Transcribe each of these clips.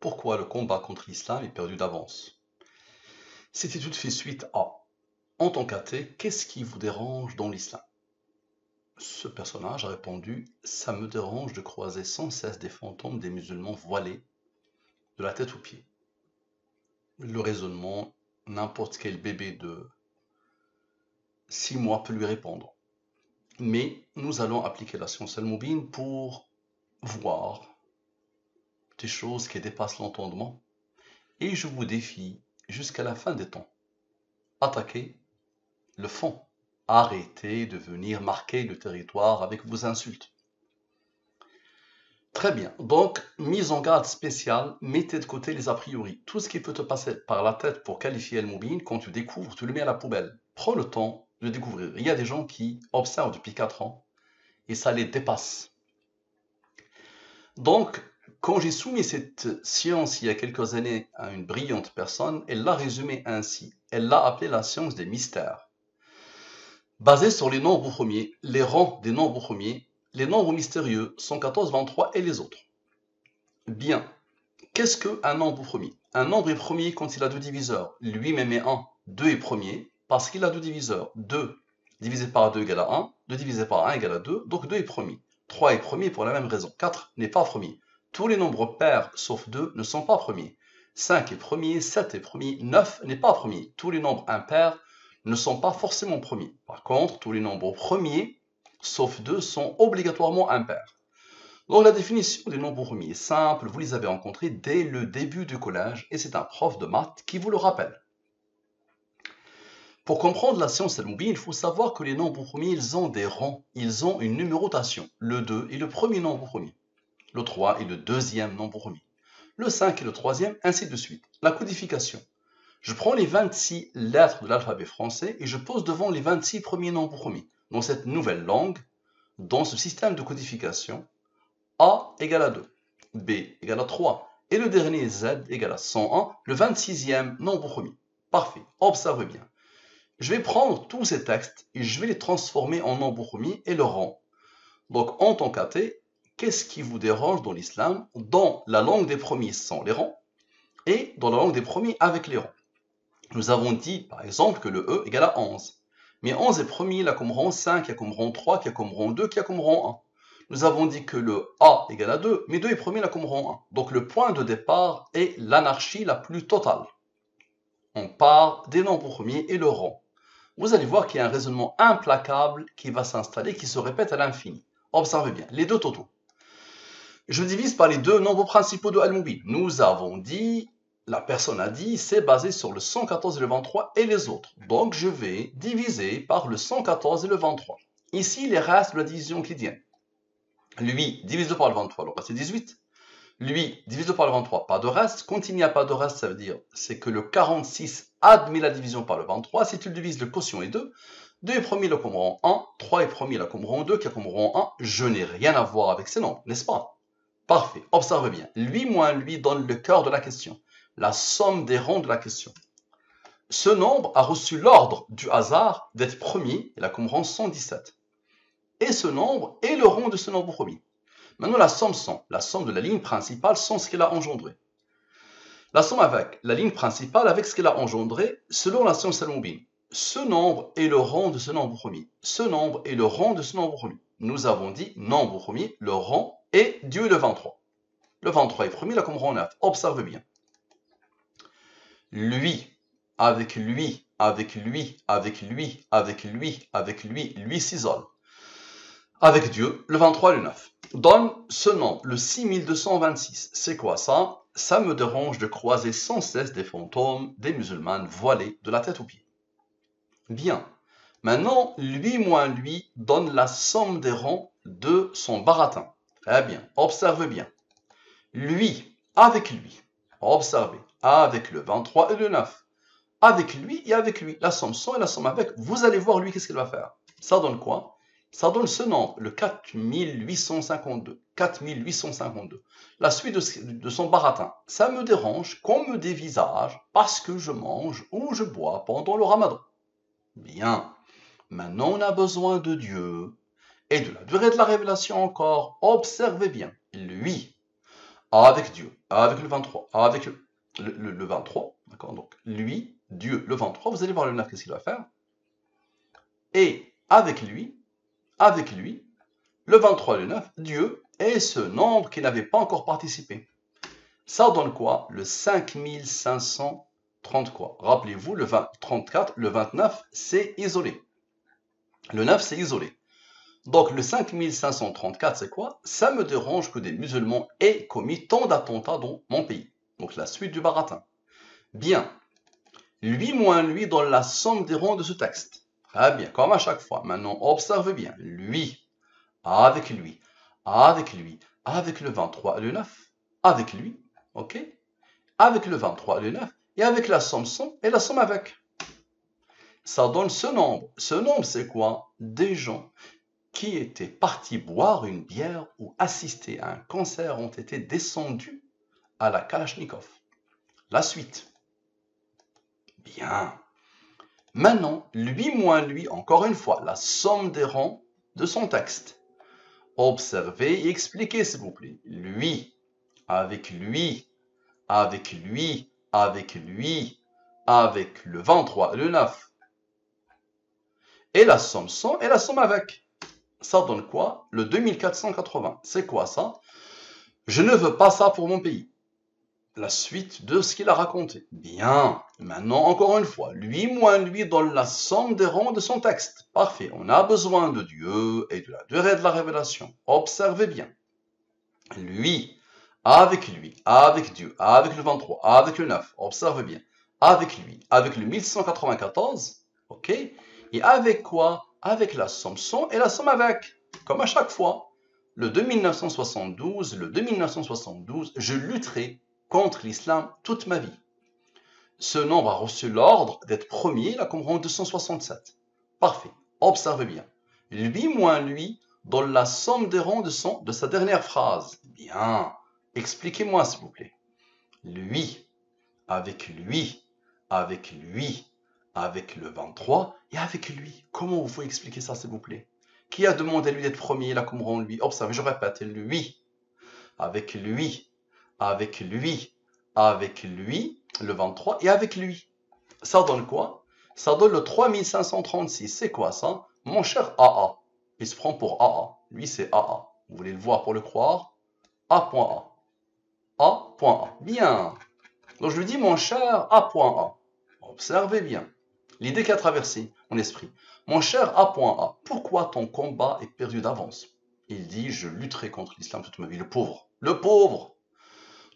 Pourquoi le combat contre l'islam est perdu d'avance? Cette étude fait suite à en tant qu'athée, qu'est-ce qui vous dérange dans l'islam? Ce personnage a répondu: ça me dérange de croiser sans cesse des fantômes des musulmans voilés de la tête aux pieds. Le raisonnement, n'importe quel bébé de 6 mois peut lui répondre. Mais nous allons appliquer la science al-Moubine pour voir des choses qui dépassent l'entendement. Et je vous défie, jusqu'à la fin des temps, attaquez le fond. Arrêtez de venir marquer le territoire avec vos insultes. Très bien. Donc, mise en garde spéciale, mettez de côté les a priori. Tout ce qui peut te passer par la tête pour qualifier Al-Moubine, quand tu découvres, tu le mets à la poubelle. Prends le temps de découvrir. Il y a des gens qui observent depuis 4 ans et ça les dépasse. Donc, quand j'ai soumis cette science il y a quelques années à une brillante personne, elle l'a résumée ainsi. Elle l'a appelée la science des mystères. Basée sur les nombres premiers, les rangs des nombres premiers, les nombres mystérieux, 114, 23 et les autres. Bien, qu'est-ce qu'un nombre premier? Un nombre est premier quand il a deux diviseurs. Lui-même est 1. 2 est premier parce qu'il a deux diviseurs. 2 divisé par 2 égale à 1. 2 divisé par 1 égale à 2. Donc 2 est premier. 3 est premier pour la même raison. 4 n'est pas premier. Tous les nombres pairs sauf 2 ne sont pas premiers. 5 est premier, 7 est premier, 9 n'est pas premier. Tous les nombres impairs ne sont pas forcément premiers. Par contre, tous les nombres premiers, sauf 2, sont obligatoirement impairs. Donc la définition des nombres premiers est simple, vous les avez rencontrés dès le début du collège et c'est un prof de maths qui vous le rappelle. Pour comprendre la science al-Moubine, il faut savoir que les nombres premiers, ils ont des rangs, ils ont une numérotation. Le 2 est le premier nombre premier, le 3 est le deuxième nombre premier, le 5 est le troisième, ainsi de suite. La codification. Je prends les 26 lettres de l'alphabet français et je pose devant les 26 premiers nombres premiers. Dans cette nouvelle langue, dans ce système de codification, A égale à 2, B égale à 3, et le dernier Z égale à 101, le 26e nombre premier. Parfait, observez bien. Je vais prendre tous ces textes et je vais les transformer en nombres premiers et leur rang. Donc en tant qu'athée, qu'est-ce qui vous dérange dans l'islam? Dans la langue des premiers sans les rangs et dans la langue des premiers avec les rangs. Nous avons dit, par exemple, que le E égale à 11. Mais 11 est premier, il a comme rang 5, il a comme rang 3, qui a comme rang 2, qui a comme rang 1. Nous avons dit que le A égale à 2, mais 2 est premier, il a comme rang 1. Donc le point de départ est l'anarchie la plus totale. On part des nombres premiers et le rang. Vous allez voir qu'il y a un raisonnement implacable qui va s'installer, qui se répète à l'infini. Observez bien, les deux totaux. Je divise par les deux nombres principaux de Al-Moubine. Nous avons dit, la personne a dit, c'est basé sur le 114 et le 23 et les autres. Donc je vais diviser par le 114 et le 23. Ici, les restes de la division qui viennent. Lui, divise-le par le 23, le reste c'est 18. Lui, divise-le par le 23, pas de reste. Quand il n'y a pas de reste, ça veut dire c'est que le 46 admet la division par le 23. Si tu le divises, le quotient est 2. 2 est premier, le comme rang 1. 3 est premier, le comme rang 2, qui a comme rang 1. Je n'ai rien à voir avec ces nombres, n'est-ce pas? Parfait, observez bien. Lui moins lui donne le cœur de la question, la somme des rangs de la question. Ce nombre a reçu l'ordre du hasard d'être premier, il a comme rang 117. Et ce nombre est le rang de ce nombre premier. Maintenant, la somme de la ligne principale sans ce qu'elle a engendré. La somme avec la ligne principale avec ce qu'elle a engendré, selon la science al-Moubine. Ce nombre est le rang de ce nombre premier. Ce nombre est le rang de ce nombre premier. Nous avons dit nombre premier, le rang est Dieu le 23. Le 23 est premier, là comme rang 9. Observez bien. Lui, avec lui, avec lui, avec lui, avec lui, avec lui s'isole. Avec Dieu, le 23 et le 9. Donne ce nombre, le 6226. C'est quoi ça? Ça me dérange de croiser sans cesse des fantômes, des musulmanes voilés de la tête aux pieds. Bien. Maintenant, lui moins lui donne la somme des rangs de son baratin. Très bien. Observez bien. Lui, avec lui. Observez. Avec le 23 et le 9. Avec lui et avec lui. La somme sans et la somme avec. Vous allez voir lui, qu'est-ce qu'il va faire. Ça donne quoi? Ça donne ce nombre, le 4852. 4852. La suite de son baratin. Ça me dérange qu'on me dévisage parce que je mange ou je bois pendant le ramadan. Bien. Maintenant, on a besoin de Dieu et de la durée de la révélation encore. Observez bien. Lui, avec Dieu, avec le 23, avec le 23, d'accord? Donc, lui, Dieu, le 23, vous allez voir le 9, qu'est-ce qu'il va faire? Et avec lui, le 23 et le 9, Dieu et ce nombre qui n'avait pas encore participé. Ça donne quoi? Le 5530 quoi? Rappelez-vous, le 34, le 29, c'est isolé. Le 9, c'est isolé. Donc le 5534, c'est quoi? Ça me dérange que des musulmans aient commis tant d'attentats dans mon pays. Donc la suite du baratin. Bien. Lui moins lui dans la somme des rangs de ce texte. Très bien, comme à chaque fois. Maintenant, observe bien. Lui, avec lui, avec lui, avec le 23 et le 9, avec lui, ok? Avec le 23 et le 9, et avec la somme sans et la somme avec. Ça donne ce nombre. Ce nombre, c'est quoi? Des gens qui étaient partis boire une bière ou assister à un concert ont été descendus à la Kalachnikov. La suite. Bien. Maintenant, lui moins lui, encore une fois, la somme des rangs de son texte. Observez et expliquez, s'il vous plaît. Lui, avec lui, avec lui, avec lui, avec le 23 et le 9. Et la somme sans et la somme avec. Ça donne quoi? Le 2480. C'est quoi ça? Je ne veux pas ça pour mon pays. La suite de ce qu'il a raconté. Bien. Maintenant, encore une fois, lui moins lui donne la somme des rangs de son texte. Parfait. On a besoin de Dieu et de la durée de la révélation. Observez bien. Lui, avec Dieu, avec le 23, avec le 9. Observez bien. Avec lui, avec le 1194. Ok? Et avec quoi? Avec la somme sans et la somme avec. Comme à chaque fois. Le 2972, je lutterai contre l'islam toute ma vie. Ce nombre a reçu l'ordre d'être premier, là, comme rang 267. Parfait. Observez bien. Lui moins lui donne la somme des rangs de sa dernière phrase. Bien. Expliquez-moi, s'il vous plaît. Lui, avec lui, avec lui, avec le 23 et avec lui. Comment vous pouvez expliquer ça, s'il vous plaît? Qui a demandé à lui d'être premier, là, comme rang lui? Observez, je répète, lui, avec lui, avec lui, avec lui, le 23 et avec lui. Ça donne quoi? Ça donne le 3536. C'est quoi ça? Mon cher AA. Il se prend pour AA. Lui, c'est AA. Vous voulez le voir pour le croire? A.A. A.A. Bien. Donc je lui dis, mon cher A.A. Observez bien. L'idée qui a traversé mon esprit. Mon cher A.A. Pourquoi ton combat est perdu d'avance? Il dit, je lutterai contre l'islam toute ma vie. Le pauvre. Le pauvre.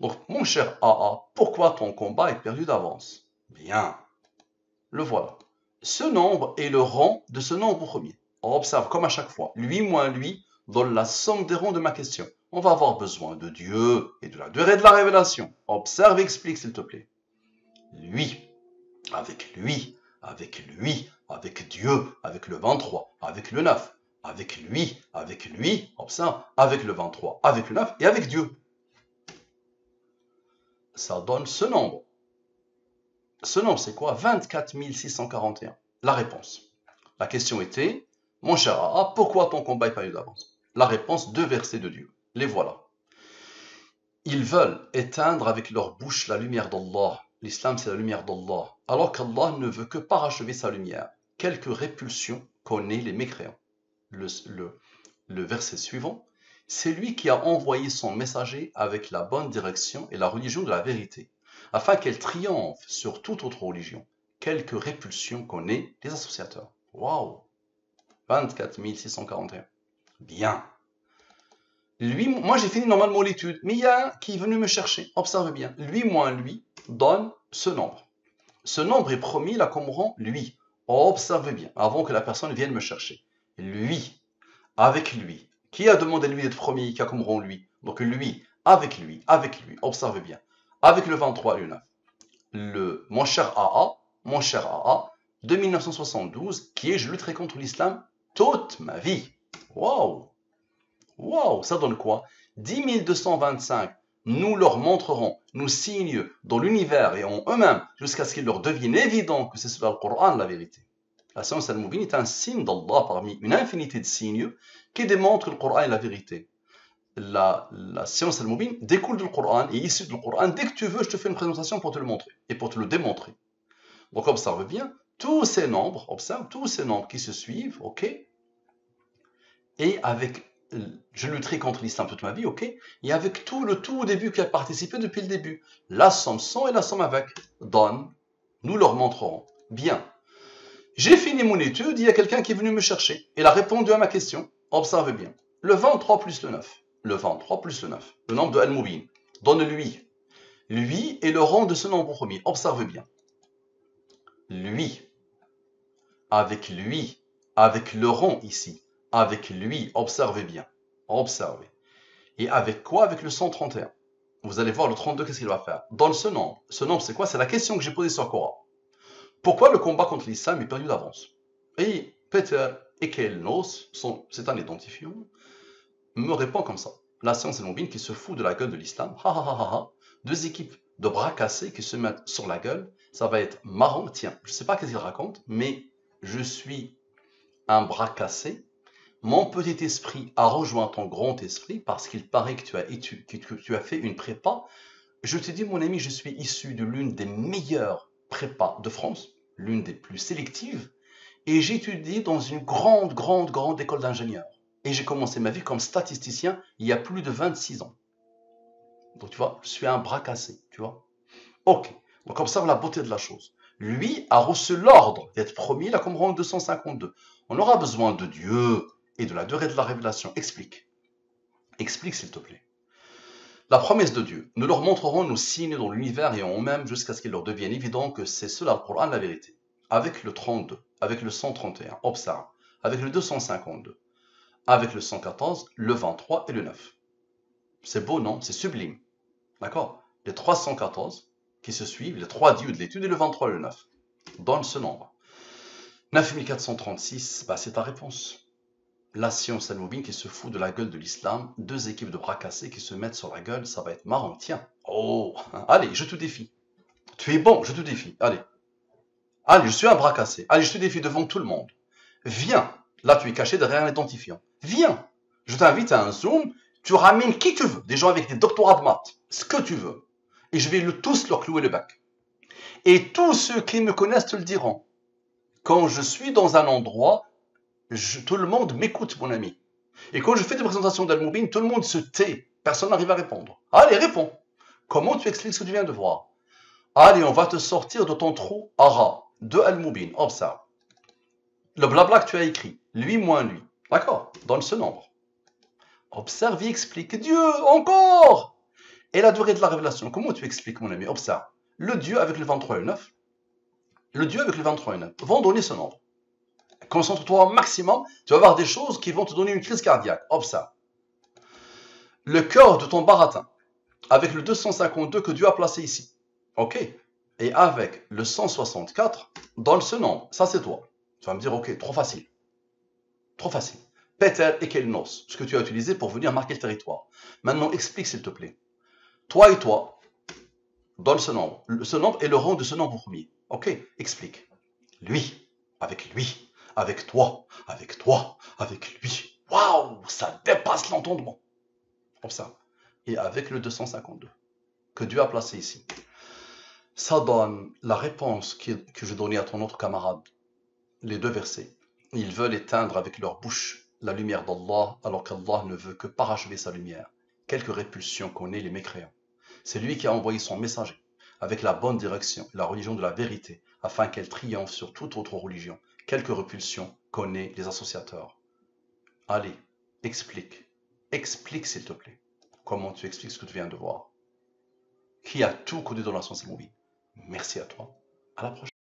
Donc, mon cher AA, pourquoi ton combat est perdu d'avance? Bien. Le voilà. Ce nombre est le rang de ce nombre premier. On observe comme à chaque fois. Lui moins lui donne la somme des rangs de ma question. On va avoir besoin de Dieu et de la durée de la révélation. Observe et explique, s'il te plaît. Lui, avec lui, avec lui, avec Dieu, avec le 23, avec le 9, avec lui, observe, avec le 23, avec le 9 et avec Dieu. Ça donne ce nombre. Ce nombre, c'est quoi? 24 641. La réponse. La question était, mon cher AA, pourquoi ton combat est pas eu d'avance? La réponse, 2 versets de Dieu. Les voilà. Ils veulent éteindre avec leur bouche la lumière d'Allah. L'islam, c'est la lumière d'Allah. Alors qu'Allah ne veut que parachever sa lumière. Quelques répulsions connaît les mécréants. Le verset suivant, c'est lui qui a envoyé son messager avec la bonne direction et la religion de la vérité, afin qu'elle triomphe sur toute autre religion. Quelques répulsions connaît les associateurs. Waouh! 24 641. Bien. Lui, moi j'ai fini normalement l'étude, mais il y a un qui est venu me chercher. Observe bien. Lui moins lui donne ce nombre. Ce nombre est promis là comme rang lui. Observe bien, avant que la personne vienne me chercher. Lui, avec lui. Qui a demandé lui d'être premier, qui a comme rang lui? Donc lui, avec lui, observez bien. Avec le 23 et le 9. Mon cher AA, de 1972, qui est je lutterai contre l'islam toute ma vie. Waouh! Waouh! Ça donne quoi? 10 225. Nous leur montrerons nos signes dans l'univers et en eux-mêmes, jusqu'à ce qu'il leur devienne évident que c'est cela le Coran, la vérité. La science al-Mubin est un signe d'Allah parmi une infinité de signes qui démontrent que le Coran est la vérité. la science al-Mubin découle du Coran et issue du Coran. Dès que tu veux, je te fais une présentation pour te le montrer et pour te le démontrer. Donc observe bien, tous ces nombres, observe tous ces nombres qui se suivent, ok, et avec, je lutterai contre l'islam toute ma vie, ok, et avec tout le tout au début qui a participé depuis le début, la somme sans et la somme avec, donne, nous leur montrerons. Bien. J'ai fini mon étude, il y a quelqu'un qui est venu me chercher. Il a répondu à ma question. Observe bien. Le 23 plus le 9. Le 23 plus le 9. Le nombre de Al-Mubin. Donne lui. Lui est le rang de ce nombre premier. Observe bien. Lui. Avec lui. Avec le rang ici. Avec lui. Observez bien. Observez. Et avec quoi? Avec le 131. Vous allez voir le 32, qu'est-ce qu'il va faire? Donne ce nombre. Ce nombre, c'est quoi? C'est la question que j'ai posée sur Korah. Pourquoi le combat contre l'islam est perdu d'avance? Et Peter Ekelnos, c'est un identifiant, me répond comme ça. La science al-Mubin qui se fout de la gueule de l'islam. Deux équipes de bras cassés qui se mettent sur la gueule. Ça va être marrant. Tiens, je ne sais pas qu'est-ce qu'il raconte, mais je suis un bras cassé. Mon petit esprit a rejoint ton grand esprit parce qu'il paraît que tu as fait une prépa. Je te dis, mon ami, je suis issu de l'une des meilleures prépas de France, l'une des plus sélectives, et j'ai étudié dans une grande école d'ingénieurs. Et j'ai commencé ma vie comme statisticien il y a plus de 26 ans. Donc tu vois, je suis un bras cassé, tu vois. Ok, donc observe la beauté de la chose. Lui a reçu l'ordre d'être premier, il a comme rang 252. On aura besoin de Dieu et de la durée de la révélation. Explique. Explique s'il te plaît. La promesse de Dieu, nous leur montrerons nos signes dans l'univers et en eux-mêmes jusqu'à ce qu'il leur devienne évident que c'est cela le Coran, la vérité. Avec le 32, avec le 131, observe, avec le 252, avec le 114, le 23 et le 9. C'est beau, non? C'est sublime. D'accord? Les 314 qui se suivent, les 3 dieux de l'étude et le 23 et le 9. Donne ce nombre. 9436, c'est ta réponse. La science al-Mubin qui se fout de la gueule de l'islam, deux équipes de bras cassés qui se mettent sur la gueule, ça va être marrant, tiens. Oh, allez, je te défie. Tu es bon, je te défie, allez. Allez, je suis un bras cassé. Allez, je te défie devant tout le monde. Viens. Là, tu es caché derrière un identifiant. Viens. Je t'invite à un Zoom. Tu ramènes qui tu veux. Des gens avec des doctorats de maths. Ce que tu veux. Et je vais tous leur clouer le bec. Et tous ceux qui me connaissent te le diront. Quand je suis dans un endroit, tout le monde m'écoute, mon ami. Et quand je fais des présentations d'Al-Mubin, tout le monde se tait. Personne n'arrive à répondre. Allez, réponds. Comment tu expliques ce que tu viens de voir? Allez, on va te sortir de ton trou ara de Al-Mubin. Observe. Le blabla que tu as écrit, lui moins lui. D'accord? Donne ce nombre. Observe et explique. Dieu, encore! Et la durée de la révélation, comment tu expliques, mon ami? Observe. Le Dieu avec le 23 et le 9. Le Dieu avec le 23 et le 9 vont donner ce nombre. Concentre-toi au maximum, tu vas voir des choses qui vont te donner une crise cardiaque. Observe. Le cœur de ton baratin, avec le 252 que Dieu a placé ici. Ok? Et avec le 164, donne ce nombre. Ça, c'est toi. Tu vas me dire, ok, trop facile. Trop facile. Peter Ekelnos, ce que tu as utilisé pour venir marquer le territoire. Maintenant, explique, s'il te plaît. Toi et toi, donne ce nombre. Ce nombre est le rang de ce nombre premier. Ok? Explique. Lui, avec toi, avec lui. Waouh, ça dépasse l'entendement. Observe. Et avec le 252 que Dieu a placé ici. Ça donne la réponse que je donnais à ton autre camarade. Les deux versets. Ils veulent éteindre avec leur bouche la lumière d'Allah, alors qu'Allah ne veut que parachever sa lumière. Quelque répulsion connaît les mécréants. C'est lui qui a envoyé son messager, avec la bonne direction, la religion de la vérité, afin qu'elle triomphe sur toute autre religion. Quelque répulsion connaît les associateurs. Allez, explique. Explique, s'il te plaît. Comment tu expliques ce que tu viens de voir? Qui a tout connu dans la science al-Mubin? Merci à toi. À la prochaine.